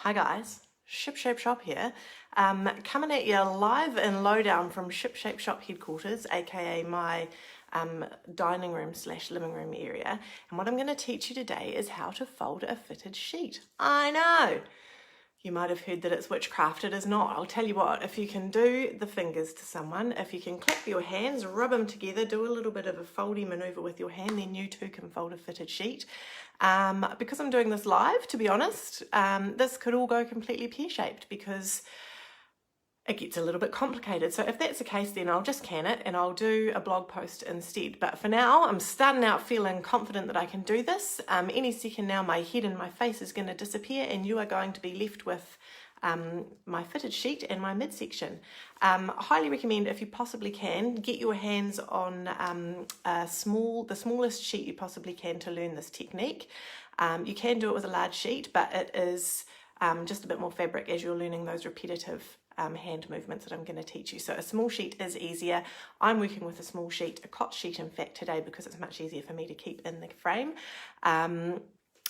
Hi guys, Ship Shape Shop here, coming at you live and lowdown from Ship Shape Shop headquarters, aka my dining room / living room area. And what I'm going to teach you today is how to fold a fitted sheet. I know! You might have heard that it's witchcraft. It is not. I'll tell you what, if you can do the fingers to someone, if you can clap your hands, rub them together, do a little bit of a foldy maneuver with your hand, then you too can fold a fitted sheet. Because I'm doing this live, to be honest, this could all go completely pear-shaped because it gets a little bit complicated. So if that's the case, then I'll just can it and I'll do a blog post instead. But for now, I'm starting out feeling confident that I can do this. Any second now, my head and my face is going to disappear and you are going to be left with my fitted sheet and my midsection. Highly recommend, if you possibly can, get your hands on the smallest sheet you possibly can to learn this technique. You can do it with a large sheet, but it is just a bit more fabric as you're learning those repetitive hand movements that I'm going to teach you. So a small sheet is easier. I'm working with a small sheet, a cot sheet in fact today, because it's much easier for me to keep in the frame.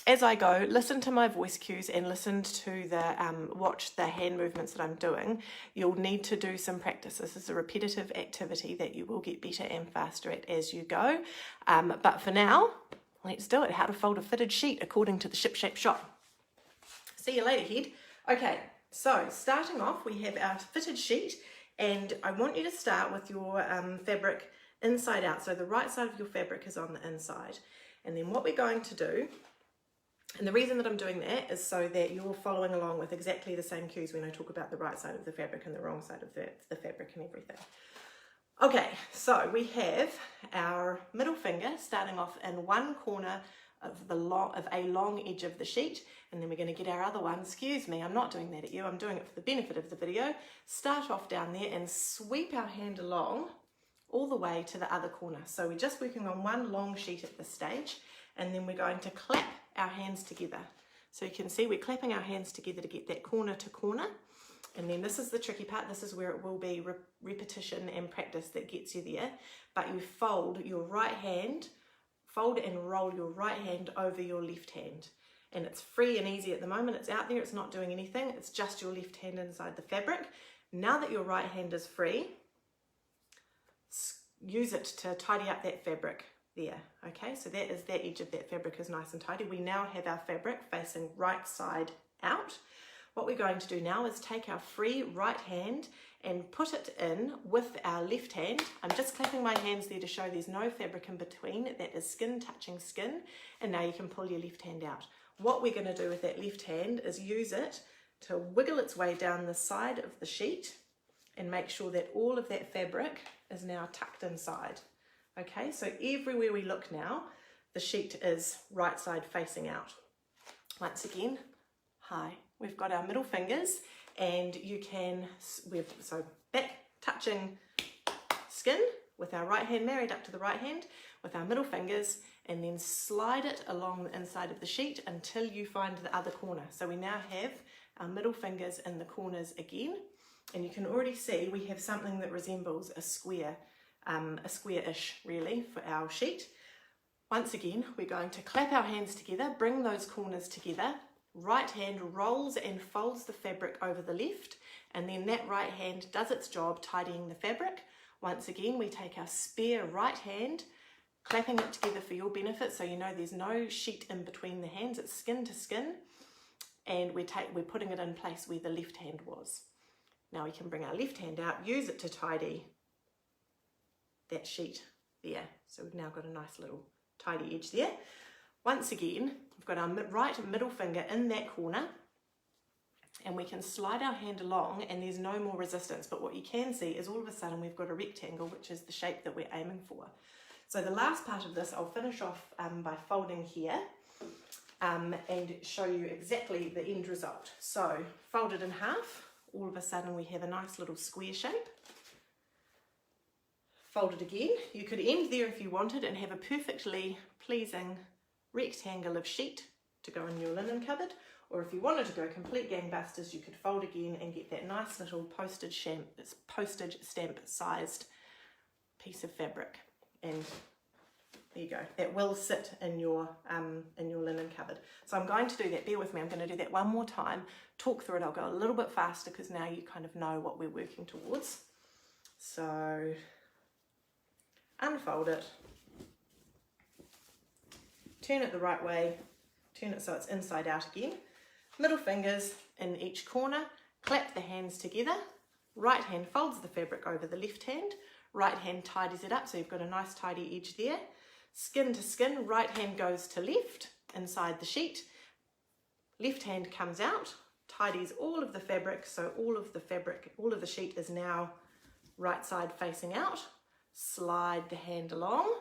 As I go, listen to my voice cues and listen to watch the hand movements that I'm doing. You'll need to do some practice. This is a repetitive activity that you will get better and faster at as you go. But for now, let's do it. How to fold a fitted sheet according to the Ship Shape Shop. See you later, head. Okay, so starting off, we have our fitted sheet, and I want you to start with your fabric inside out. So the right side of your fabric is on the inside. And then what we're going to do, and the reason that I'm doing that is so that you're following along with exactly the same cues when I talk about the right side of the fabric and the wrong side of the fabric and everything. Okay, so we have our middle finger starting off in one corner of a long edge of the sheet, and then we're going to get our other one. Excuse me, I'm not doing that at you, I'm doing it for the benefit of the video. Start off down there and sweep our hand along all the way to the other corner. So we're just working on one long sheet at this stage, and then we're going to clap our hands together. So you can see we're clapping our hands together to get that corner to corner. And then this is the tricky part. This is where it will be repetition and practice that gets you there. But you fold your right hand, fold and roll your right hand over your left hand. And it's free and easy at the moment. It's out there, it's not doing anything. It's just your left hand inside the fabric. Now that your right hand is free, use it to tidy up that fabric there. Okay, so that edge of that fabric is nice and tidy. We now have our fabric facing right side out. What we're going to do now is take our free right hand and put it in with our left hand. I'm just clapping my hands there to show there's no fabric in between. That is skin touching skin. And now you can pull your left hand out. What we're going to do with that left hand is use it to wiggle its way down the side of the sheet and make sure that all of that fabric is now tucked inside. Okay, so everywhere we look now, the sheet is right side facing out. Once again, hi. We've got our middle fingers, and you can, so back touching skin with our right hand married up to the right hand with our middle fingers, and then slide it along the inside of the sheet until you find the other corner. So we now have our middle fingers in the corners again, and you can already see we have something that resembles a square-ish really for our sheet. Once again, we're going to clap our hands together, bring those corners together. Right hand rolls and folds the fabric over the left, and then that right hand does its job tidying the fabric. Once again, we take our spare right hand, clapping it together for your benefit so you know there's no sheet in between the hands, it's skin to skin, and we're putting it in place where the left hand was. Now we can bring our left hand out, use it to tidy that sheet there. So we've now got a nice little tidy edge there. Once again, we've got our right middle finger in that corner, and we can slide our hand along and there's no more resistance. But what you can see is all of a sudden we've got a rectangle, which is the shape that we're aiming for. So the last part of this, I'll finish off by folding here and show you exactly the end result. So folded in half, all of a sudden we have a nice little square shape. Fold it again. You could end there if you wanted and have a perfectly pleasing rectangle of sheet to go in your linen cupboard, or if you wanted to go complete gangbusters, you could fold again and get that nice little postage stamp sized piece of fabric. And there you go. It will sit in your linen cupboard. So I'm going to do that. Bear with me. I'm going to do that one more time. Talk through it. I'll go a little bit faster because now you kind of know what we're working towards. So unfold it. Turn it the right way. Turn it so it's inside out again. Middle fingers in each corner. Clap the hands together. Right hand folds the fabric over the left hand. Right hand tidies it up so you've got a nice tidy edge there. Skin to skin, right hand goes to left inside the sheet. Left hand comes out, tidies all of the fabric so all of the sheet is now right side facing out. Slide the hand along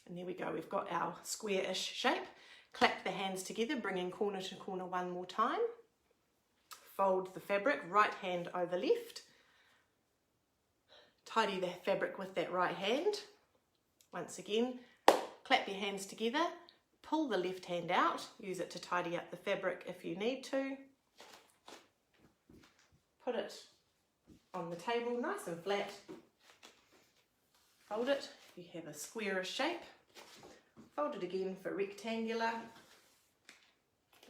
and there we go, we've got our square-ish shape. Clap the hands together, bringing corner to corner one more time. Fold the fabric, right hand over left. Tidy the fabric with that right hand. Once again, clap your hands together, pull the left hand out, use it to tidy up the fabric if you need to. Put it on the table nice and flat. Fold it if you have a squarish shape. Fold it again for rectangular.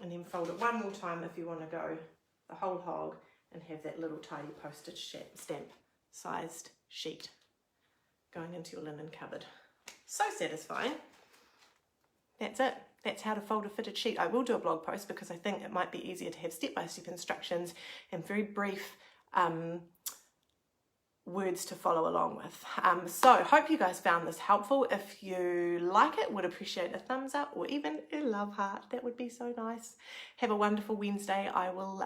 And then fold it one more time if you want to go the whole hog and have that little tidy postage stamp sized sheet going into your linen cupboard. So satisfying. That's it. That's how to fold a fitted sheet. I will do a blog post because I think it might be easier to have step-by-step instructions and very brief words to follow along with. So hope you guys found this helpful. If you like it, would appreciate a thumbs up or even a love heart. That would be so nice. Have a wonderful Wednesday. I will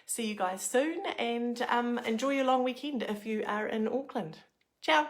see you guys soon and enjoy your long weekend if you are in Auckland. Ciao.